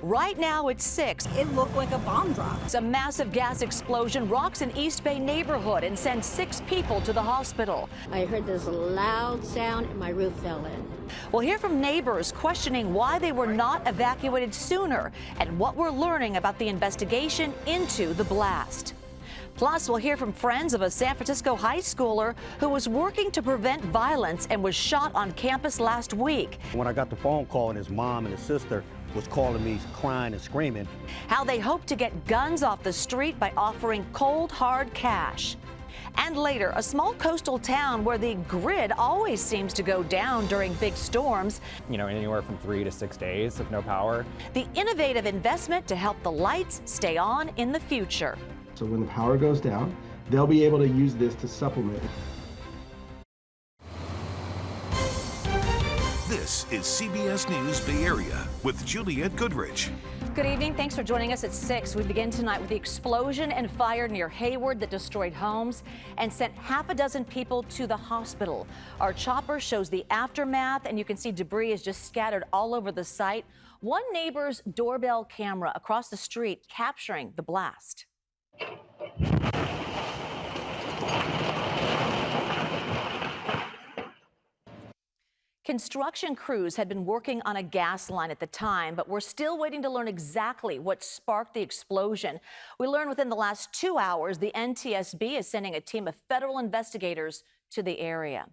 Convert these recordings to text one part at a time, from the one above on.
Right now it's 6. It looked like a bomb drop. A massive gas explosion rocks an East Bay neighborhood and sends 6 people to the hospital. I heard this loud sound and my roof fell in. We'll hear from neighbors questioning why they were not evacuated sooner and what we're learning about the investigation into the blast. Plus, we'll hear from friends of a San Francisco high schooler who was working to prevent violence and was shot on campus last week. When I got the phone call and his mom and his sister was calling me crying and screaming. How they hope to get guns off the street by offering cold, hard cash. And later, a small coastal town where the grid always seems to go down during big storms. You know, anywhere from 3 to 6 days of no power. The innovative investment to help the lights stay on in the future. So when the power goes down, they'll be able to use this to supplement. This is CBS News Bay Area with Juliette Goodrich. Good evening. Thanks for joining us at 6. We begin tonight with the explosion and fire near Hayward that destroyed homes and sent half a dozen people to the hospital. Our chopper shows the aftermath, and you can see debris is just scattered all over the site. One neighbor's doorbell camera across the street capturing the blast. Construction crews had been working on a gas line at the time, but we're still waiting to learn exactly what sparked the explosion. We learned within the last 2 hours the NTSB is sending a team of federal investigators to the area.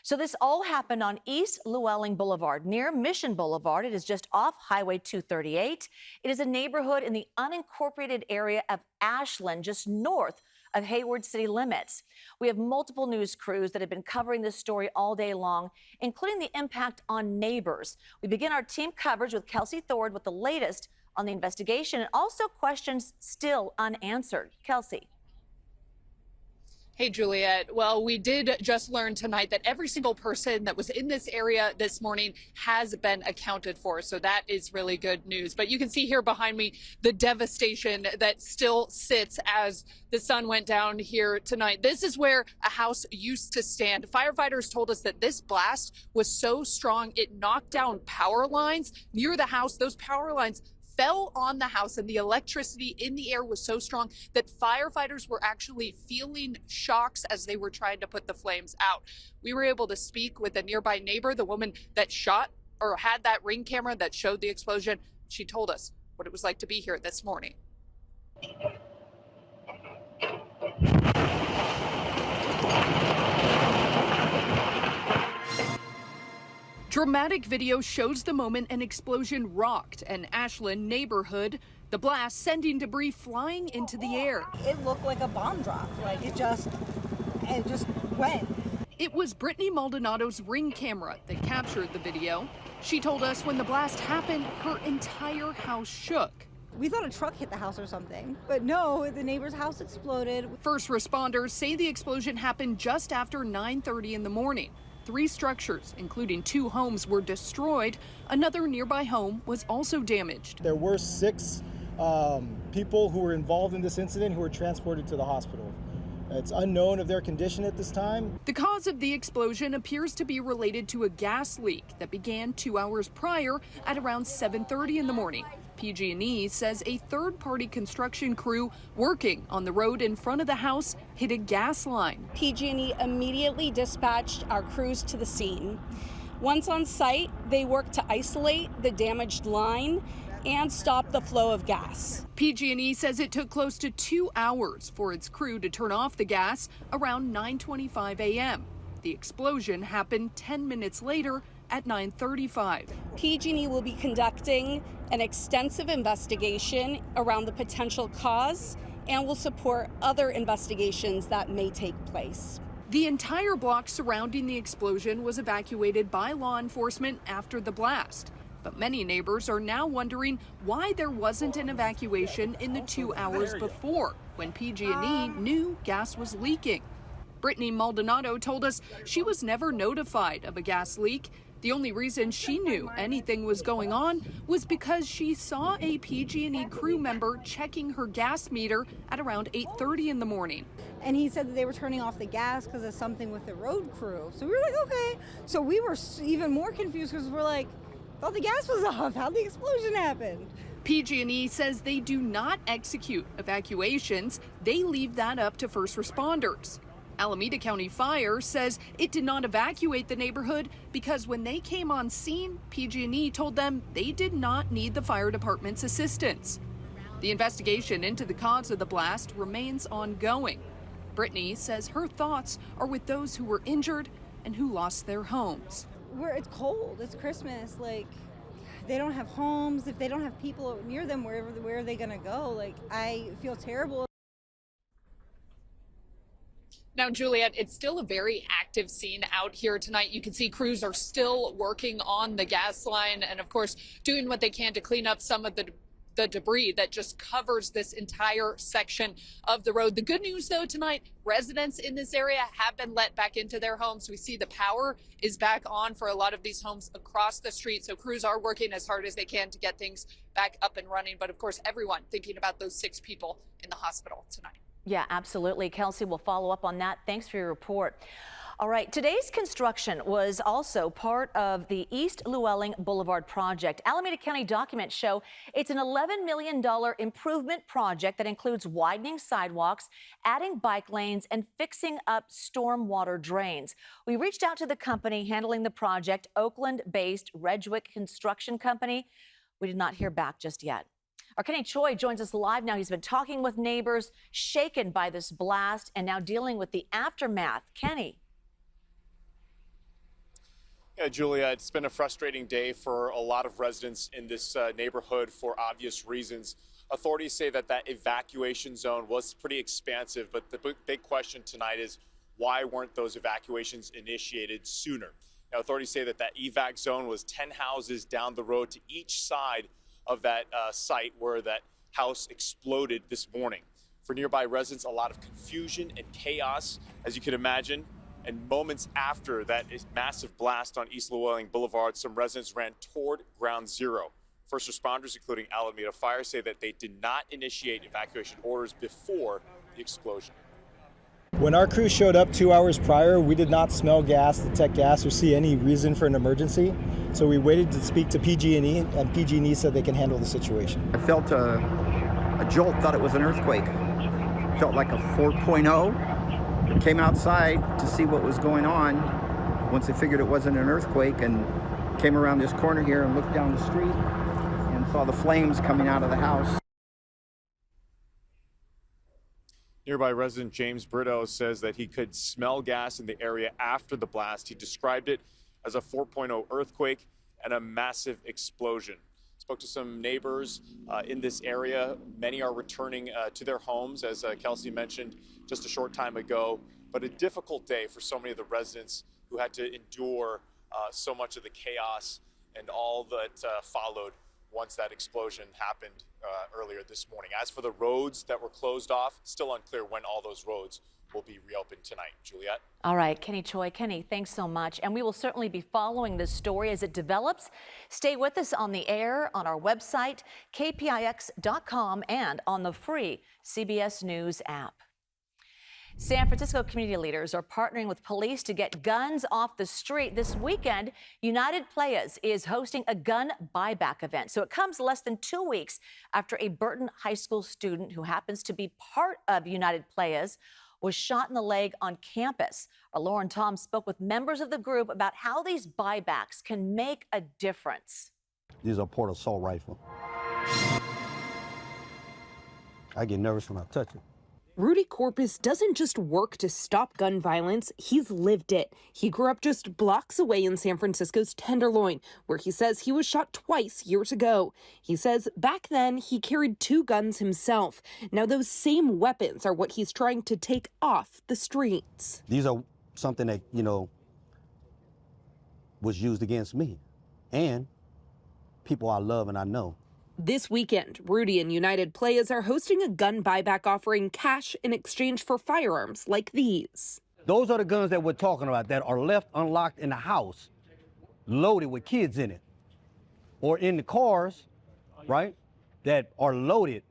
So this all happened on East Llewellyn Boulevard near Mission Boulevard. It is just off Highway 238. It is a neighborhood in the unincorporated area of Ashland, just north of Hayward city limits. We have multiple news crews that have been covering this story all day long, including the impact on neighbors. We begin our team coverage with Kelsey Thord with the latest on the investigation and also questions still unanswered. Kelsey. Hey, Juliette. Well, we did just learn tonight that every single person that was in this area this morning has been accounted for. So that is really good news. But you can see here behind me the devastation that still sits as the sun went down here tonight. This is where a house used to stand. Firefighters told us that this blast was so strong it knocked down power lines near the house. Those power lines fell on the house, and the electricity in the air was so strong that firefighters were actually feeling shocks as they were trying to put the flames out. We were able to speak with a nearby neighbor, the woman that shot or had that Ring camera that showed the explosion. She told us what it was like to be here this morning. Dramatic video shows the moment an explosion rocked an Ashland neighborhood, the blast sending debris flying into the air. It looked like a bomb drop. Like it just went. It was Brittany Maldonado's Ring camera that captured the video. She told us when the blast happened, her entire house shook. We thought a truck hit the house or something, but no, the neighbor's house exploded. First responders say the explosion happened just after 9:30 in the morning. 3 structures, including 2 homes, were destroyed. Another nearby home was also damaged. There were 6 people who were involved in this incident who were transported to the hospital. It's unknown of their condition at this time. The cause of the explosion appears to be related to a gas leak that began 2 hours prior at around 7:30 in the morning. PG&E says a third-party construction crew working on the road in front of the house hit a gas line. PG&E immediately dispatched our crews to the scene. Once on site, they worked to isolate the damaged line and stop the flow of gas. PG&E says it took close to 2 hours for its crew to turn off the gas around 9:25 a.m. The explosion happened 10 minutes later at 9:35. PG&E will be conducting an extensive investigation around the potential cause and will support other investigations that may take place. The entire block surrounding the explosion was evacuated by law enforcement after the blast. But many neighbors are now wondering why there wasn't an evacuation in the 2 hours before, when PG&E knew gas was leaking. Brittany Maldonado told us she was never notified of a gas leak. The only reason she knew anything was going on was because she saw a PG&E crew member checking her gas meter at around 8:30 in the morning. And he said that they were turning off the gas because of something with the road crew. So we were like, okay. So we were even more confused because we're like, thought the gas was off. How'd the explosion happen? PG&E says they do not execute evacuations. They leave that up to first responders. Alameda County Fire says it did not evacuate the neighborhood because when they came on scene, PG&E told them they did not need the fire department's assistance. The investigation into the cause of the blast remains ongoing. Brittany says her thoughts are with those who were injured and who lost their homes. It's cold. It's Christmas. Like, they don't have homes. If they don't have people near them, where are they gonna go? Like, I feel terrible. Now, Juliet, it's still a very active scene out here tonight. You can see crews are still working on the gas line and, of course, doing what they can to clean up some of the debris that just covers this entire section of the road. The good news, though, tonight, residents in this area have been let back into their homes. We see the power is back on for a lot of these homes across the street. So crews are working as hard as they can to get things back up and running. But, of course, everyone thinking about those 6 people in the hospital tonight. Yeah, absolutely. Kelsey will follow up on that. Thanks for your report. All right, today's construction was also part of the East Llewellyn Boulevard project. Alameda County documents show it's an $11 million improvement project that includes widening sidewalks, adding bike lanes, and fixing up stormwater drains. We reached out to the company handling the project, Oakland-based Redgwick Construction Company. We did not hear back just yet. Our Kenny Choi joins us live now. He's been talking with neighbors shaken by this blast and now dealing with the aftermath. Kenny. Yeah, Julia, it's been a frustrating day for a lot of residents in this neighborhood for obvious reasons. Authorities say that evacuation zone was pretty expansive, but the big question tonight is why weren't those evacuations initiated sooner? Now, authorities say that evac zone was 10 houses down the road to each side of that site where that house exploded this morning. For nearby residents, a lot of confusion and chaos, as you can imagine. And moments after that massive blast on East Llewellyn Boulevard, some residents ran toward ground zero. First responders, including Alameda Fire, say that they did not initiate evacuation orders before the explosion. When our crew showed up 2 hours prior, we did not smell gas, detect gas, or see any reason for an emergency. So we waited to speak to PG&E, and PG&E said they can handle the situation. I felt a jolt, thought it was an earthquake. Felt like a 4.0. Came outside to see what was going on. Once I figured it wasn't an earthquake, and came around this corner here and looked down the street and saw the flames coming out of the house. Nearby resident James Brito says that he could smell gas in the area after the blast. He described it as a 4.0 earthquake and a massive explosion. Spoke to some neighbors in this area. Many are returning to their homes, as Kelsey mentioned just a short time ago. But a difficult day for so many of the residents who had to endure so much of the chaos and all that followed once that explosion happened earlier this morning. As for the roads that were closed off, still unclear when all those roads will be reopened tonight. Juliet? All right, Kenny Choi. Kenny, thanks so much. And we will certainly be following this story as it develops. Stay with us on the air, on our website, kpix.com, and on the free CBS News app. San Francisco community leaders are partnering with police to get guns off the street. This weekend, United Playas is hosting a gun buyback event. So it comes less than 2 weeks after a Burton High School student who happens to be part of United Playas was shot in the leg on campus. Our Lauren Tom spoke with members of the group about how these buybacks can make a difference. These are port assault rifle. I get nervous when I touch it. Rudy Corpus doesn't just work to stop gun violence, he's lived it. He grew up just blocks away in San Francisco's Tenderloin, where he says he was shot twice years ago. He says back then he carried 2 guns himself. Now those same weapons are what he's trying to take off the streets. These are something that, was used against me and people I love and I know. This weekend, Rudy and United Playas are hosting a gun buyback offering cash in exchange for firearms like these. Those are the guns that we're talking about that are left unlocked in the house, loaded with kids in it, or in the cars, right, that are loaded,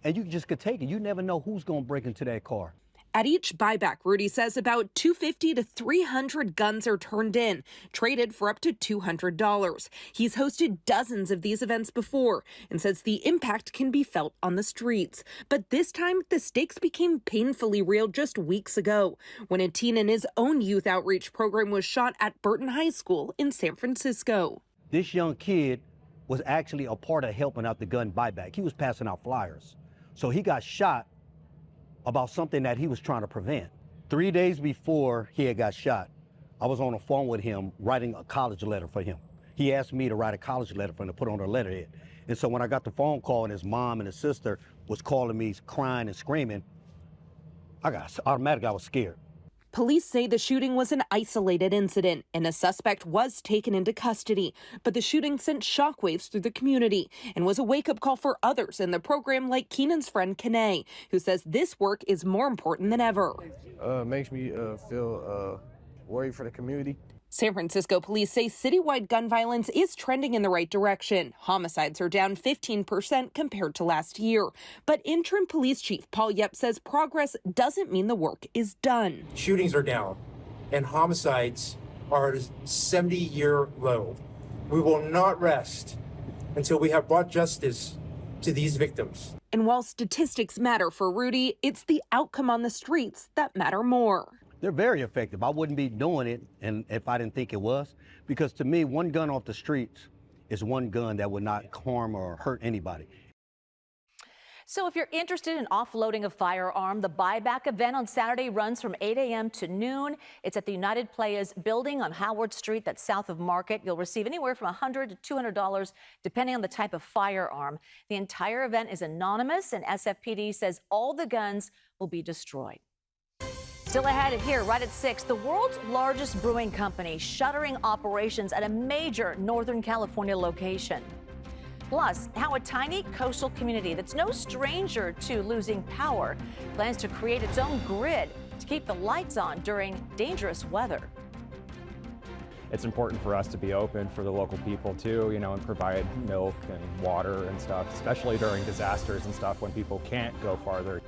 and you just could take it. You never know who's going to break into that car. At each buyback, Rudy says about 250 to 300 guns are turned in, traded for up to $200. He's hosted dozens of these events before and says the impact can be felt on the streets. But this time, the stakes became painfully real just weeks ago when a teen in his own youth outreach program was shot at Burton High School in San Francisco. This young kid was actually a part of helping out the gun buyback. He was passing out flyers. So he got shot about something that he was trying to prevent. 3 days before he had got shot, I was on the phone with him writing a college letter for him. He asked me to write a college letter for him to put on her letterhead. And so when I got the phone call and his mom and his sister was calling me crying and screaming, I was scared. Police say the shooting was an isolated incident and a suspect was taken into custody. But the shooting sent shockwaves through the community and was a wake-up call for others in the program like Keenan's friend Kene, who says this work is more important than ever. Makes me feel worried for the community. San Francisco police say citywide gun violence is trending in the right direction. Homicides are down 15% compared to last year. But interim police chief Paul Yep says progress doesn't mean the work is done. Shootings are down and homicides are at a 70-year low. We will not rest until we have brought justice to these victims. And while statistics matter for Rudy, it's the outcome on the streets that matter more. They're very effective. I wouldn't be doing it and if I didn't think it was, because to me, one gun off the streets is one gun that would not harm or hurt anybody. So if you're interested in offloading a firearm, the buyback event on Saturday runs from 8 a.m. to noon. It's at the United Players building on Hayward Street, that's south of Market. You'll receive anywhere from $100 to $200, depending on the type of firearm. The entire event is anonymous, and SFPD says all the guns will be destroyed. Still ahead here, right at 6, the world's largest brewing company shuttering operations at a major Northern California location. Plus, how a tiny coastal community that's no stranger to losing power plans to create its own grid to keep the lights on during dangerous weather. It's important for us to be open for the local people too, and provide milk and water and stuff, especially during disasters and stuff when people can't go farther.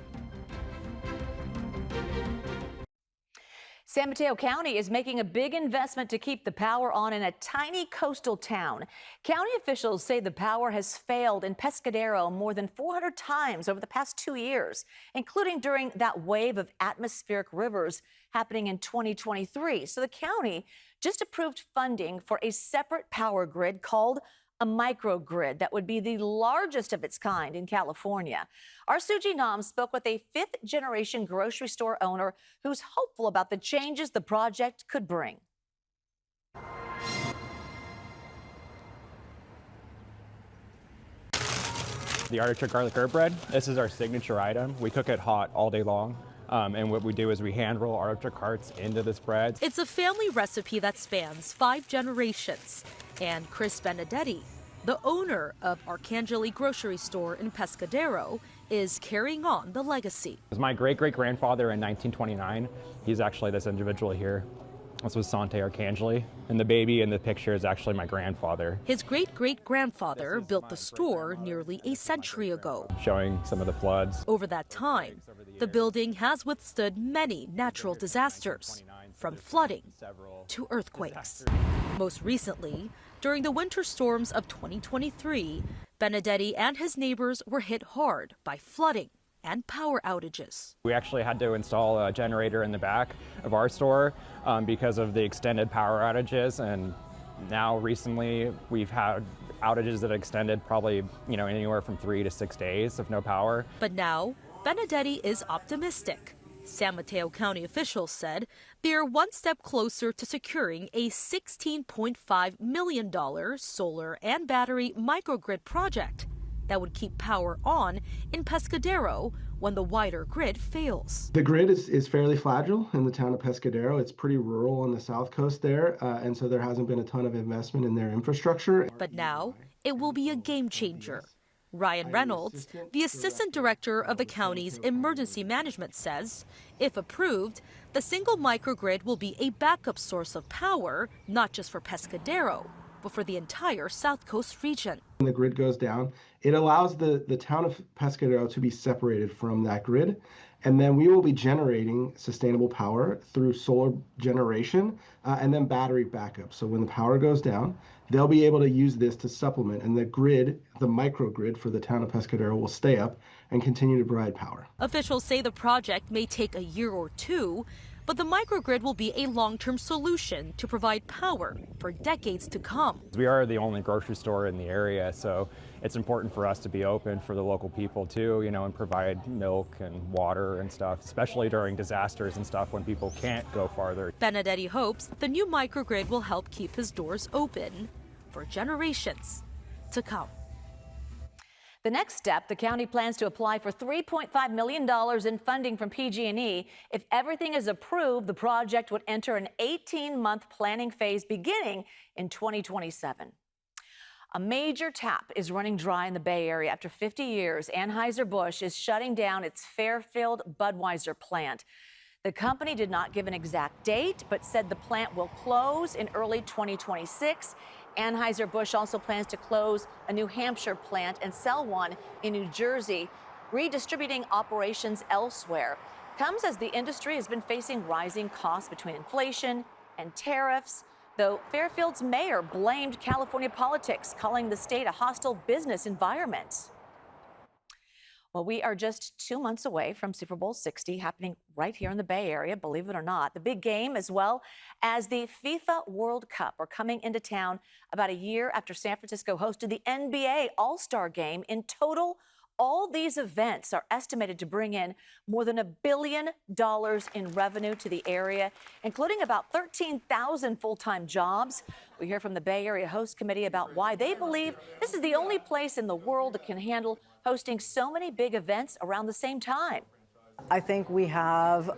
San Mateo County is making a big investment to keep the power on in a tiny coastal town. County officials say the power has failed in Pescadero more than 400 times over the past 2 years, including during that wave of atmospheric rivers happening in 2023. So the county just approved funding for a separate power grid called a microgrid that would be the largest of its kind in California. Our Suji Nam spoke with a fifth-generation grocery store owner who's hopeful about the changes the project could bring. The artichoke garlic herb bread, this is our signature item. We cook it hot all day long. And what we do is we hand roll artichoke hearts into this bread. It's a family recipe that spans 5 generations. And Chris Benedetti, the owner of Arcangeli grocery store in Pescadero, is carrying on the legacy. It was my great-great-grandfather in 1929. He's actually this individual here. This was Sante Arcangeli, and the baby in the picture is actually my grandfather. His great-great-grandfather built the store nearly a century ago. Showing some of the floods. Over that time, the building has withstood many natural disasters, from flooding to earthquakes. Most recently, during the winter storms of 2023, Benedetti and his neighbors were hit hard by flooding and power outages. We actually had to install a generator in the back of our store because of the extended power outages, and now recently we've had outages that extended probably anywhere from 3 to 6 days of no power. But now Benedetti is optimistic. San Mateo County officials said they're one step closer to securing a $16.5 million solar and battery microgrid project that would keep power on in Pescadero when the wider grid fails. The grid is fairly fragile in the town of Pescadero. It's pretty rural on the south coast there, and so there hasn't been a ton of investment in their infrastructure. But now it will be a game changer. Ryan Reynolds, the assistant director of the county's emergency management, says if approved, the single microgrid will be a backup source of power, not just for Pescadero, but for the entire South Coast region. When the grid goes down, it allows the town of Pescadero to be separated from that grid, And then we will be generating sustainable power through solar generation and then battery backup. So when the power goes down, they'll be able to use this to supplement, and the grid, the microgrid for the town of Pescadero, will stay up and continue to provide power. Officials say the project may take a year or two, but the microgrid will be a long-term solution to provide power for decades to come. We are the only grocery store in the area, so it's important for us to be open for the local people too, and provide milk and water and stuff, especially during disasters and stuff when people can't go farther. Benedetti hopes the new microgrid will help keep his doors open for generations to come. The next step, the county plans to apply for $3.5 million in funding from PG&E. If everything is approved, the project would enter an 18-month planning phase beginning in 2027. A major tap is running dry in the Bay Area. After 50 years, Anheuser-Busch is shutting down its Fairfield Budweiser plant. The company did not give an exact date, but said the plant will close in early 2026. Anheuser-Busch also plans to close a New Hampshire plant and sell one in New Jersey, redistributing operations elsewhere. Comes as the industry has been facing rising costs between inflation and tariffs, though Fairfield's mayor blamed California politics, calling the state a hostile business environment. Well, we are just 2 months away from Super Bowl 60 happening right here in the Bay Area, believe it or not. The big game, as well as the FIFA World Cup, are coming into town about a year after San Francisco hosted the NBA All-Star Game. In total, all these events are estimated to bring in more than $1 billion in revenue to the area, including about 13,000 full-time jobs. We hear from the Bay Area Host Committee about why they believe this is the only place in the world that can handle hosting so many big events around the same time. I think we have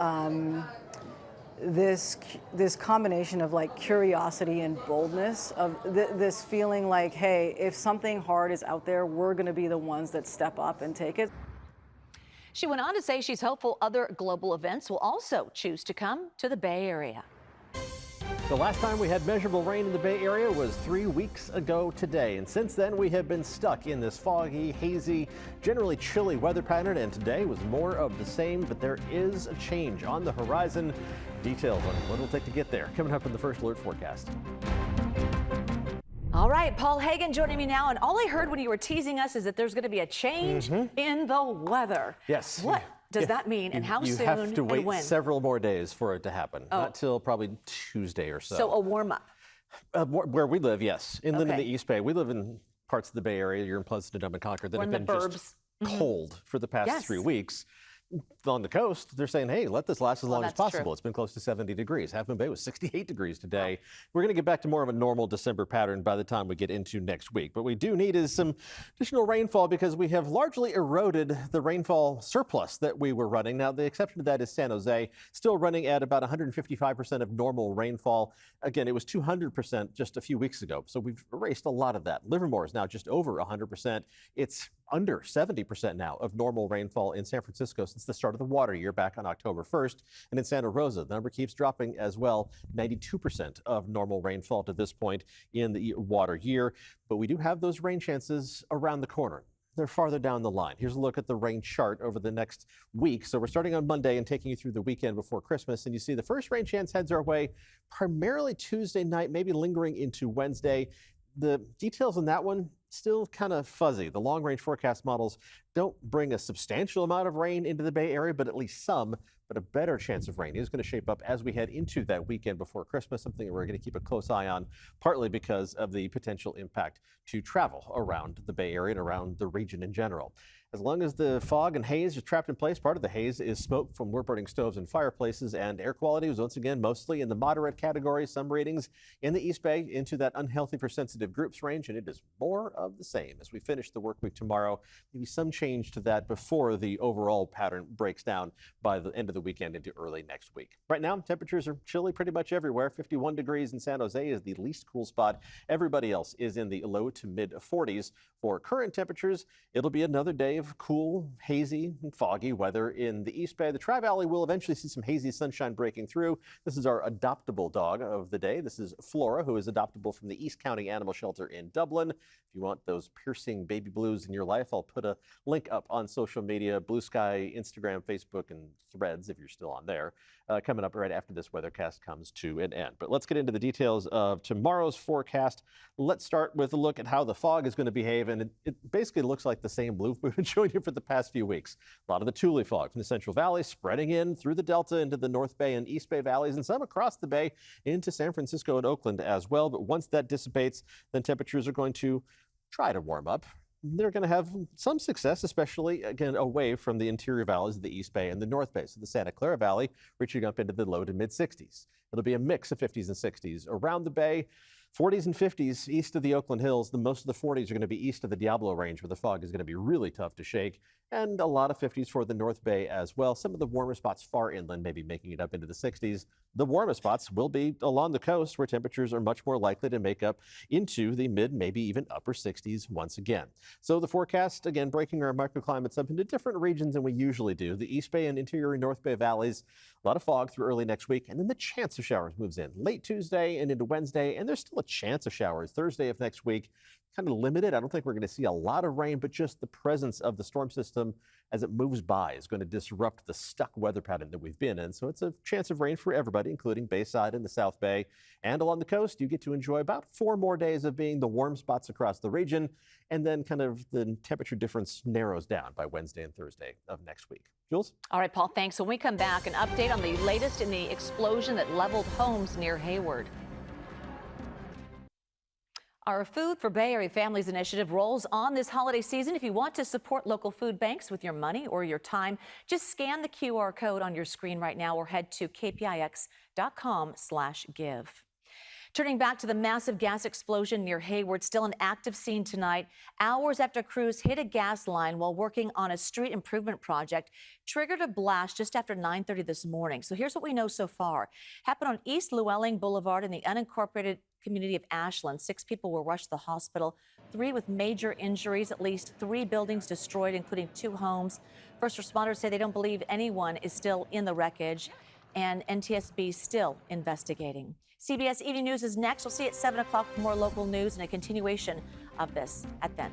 this combination of like curiosity and boldness, of this feeling like, hey, if something hard is out there, we're going to be the ones that step up and take it. She went on to say she's hopeful other global events will also choose to come to the Bay Area. The last time we had measurable rain in the Bay Area was 3 weeks ago today, and since then we have been stuck in this foggy, hazy, generally chilly weather pattern, and today was more of the same, but there is a change on the horizon. Details on what it'll take to get there coming up in the First Alert forecast. All right, Paul Hagan joining me now, and all I heard when you were teasing us is that there's going to be a change in the weather. Yes. What does that mean, and how soon, You have to wait and when? several more days for it to happen, not till probably Tuesday or so. So a warm-up. Where we live, yes. Inland in Okay. the East Bay. We live in parts of the Bay Area. You're in Pleasanton and Concord that We're have in been the just burbs. cold for the past Yes. 3 weeks. On the coast, they're saying, hey, let this last as long as that's possible. true. It's been close to 70 degrees. Half Moon Bay was 68 degrees today. We're going to get back to more of a normal December pattern by the time we get into next week. But we do need is some additional rainfall because we have largely eroded the rainfall surplus that we were running. Now, the exception to that is San Jose, still running at about 155% of normal rainfall. Again, it was 200% just a few weeks ago. So we've erased a lot of that. Livermore is now just over 100%. It's under 70% now of normal rainfall in San Francisco since the start of the water year back on October 1st. And in Santa Rosa, the number keeps dropping as well, 92% of normal rainfall to this point in the water year. But we do have those rain chances around the corner. They're farther down the line. Here's a look at the rain chart over the next week. So we're starting on Monday and taking you through the weekend before Christmas. And you see the first rain chance heads our way primarily Tuesday night, maybe lingering into Wednesday. The details on that one still kind of fuzzy. The long-range forecast models don't bring a substantial amount of rain into the Bay Area, but at least some. But a better chance of rain is going to shape up as we head into that weekend before Christmas, something we're going to keep a close eye on, partly because of the potential impact to travel around the Bay Area and around the region in general. As long as the fog and haze is trapped in place, part of the haze is smoke from wood-burning stoves and fireplaces, and air quality was once again mostly in the moderate category. Some ratings in the East Bay into that unhealthy for sensitive groups range, and it is more of the same as we finish the work week tomorrow. Maybe some change to that before the overall pattern breaks down by the end of the weekend into early next week. Right now, temperatures are chilly pretty much everywhere. 51 degrees in San Jose is the least cool spot. Everybody else is in the low to mid 40s. For current temperatures, it'll be another day of cool, hazy, and foggy weather in the East Bay. The Tri-Valley will eventually see some hazy sunshine breaking through. This is our adoptable dog of the day. This is Flora, who is adoptable from the East County Animal Shelter in Dublin. If you want want those piercing baby blues in your life, I'll put a link up on social media, Blue Sky, Instagram, Facebook, and Threads, if you're still on there, coming up right after this weathercast comes to an end. But let's get into the details of tomorrow's forecast. Let's start with a look at how the fog is going to behave, and it basically looks like the same blue we've been showing you for the past few weeks. A lot of the Thule fog from the Central Valley spreading in through the Delta into the North Bay and East Bay valleys, and some across the Bay into San Francisco and Oakland as well. But once that dissipates, then temperatures are going to try to warm up. They're going to have some success, especially, again, away from the interior valleys of the East Bay and the North Bay. So the Santa Clara Valley reaching up into the low to mid 60s. It'll be a mix of 50s and 60s around the Bay. 40s and 50s east of the Oakland Hills. Most of the 40s are going to be east of the Diablo Range, where the fog is going to be really tough to shake, and a lot of 50s for the North Bay as well. Some of the warmer spots far inland maybe making it up into the 60s. The warmest spots will be along the coast, where temperatures are much more likely to make up into the mid, maybe even upper 60s once again. So the forecast, again, breaking our microclimates up into different regions than we usually do. The East Bay and interior and North Bay valleys, a lot of fog through early next week, and then the chance of showers moves in late Tuesday and into Wednesday, and there's still a chance of showers Thursday of next week. Kind of limited. I don't think we're going to see a lot of rain, but just the presence of the storm system as it moves by is going to disrupt the stuck weather pattern that we've been in. So it's a chance of rain for everybody, including Bayside and the South Bay. And along the coast, you get to enjoy about 4 more days of being the warm spots across the region. And then kind of the temperature difference narrows down by Wednesday and Thursday of next week. Jules? All right, Paul, thanks. When we come back, an update on the latest in the explosion that leveled homes near Hayward. Our Food for Bay Area Families initiative rolls on this holiday season. If you want to support local food banks with your money or your time, just scan the QR code on your screen right now or head to kpix.com/give. Turning back to the massive gas explosion near Hayward, still an active scene tonight. Hours after crews hit a gas line while working on a street improvement project, triggered a blast just after 9:30 this morning. So here's what we know so far. Happened on East Llewellyn Boulevard in the unincorporated community of Ashland. 6 people were rushed to the hospital, 3 with major injuries, at least 3 buildings destroyed, including 2 homes. First responders say they don't believe anyone is still in the wreckage, and NTSB still investigating. CBS Evening News is next. We'll see you at 7 o'clock for more local news and a continuation of this at then.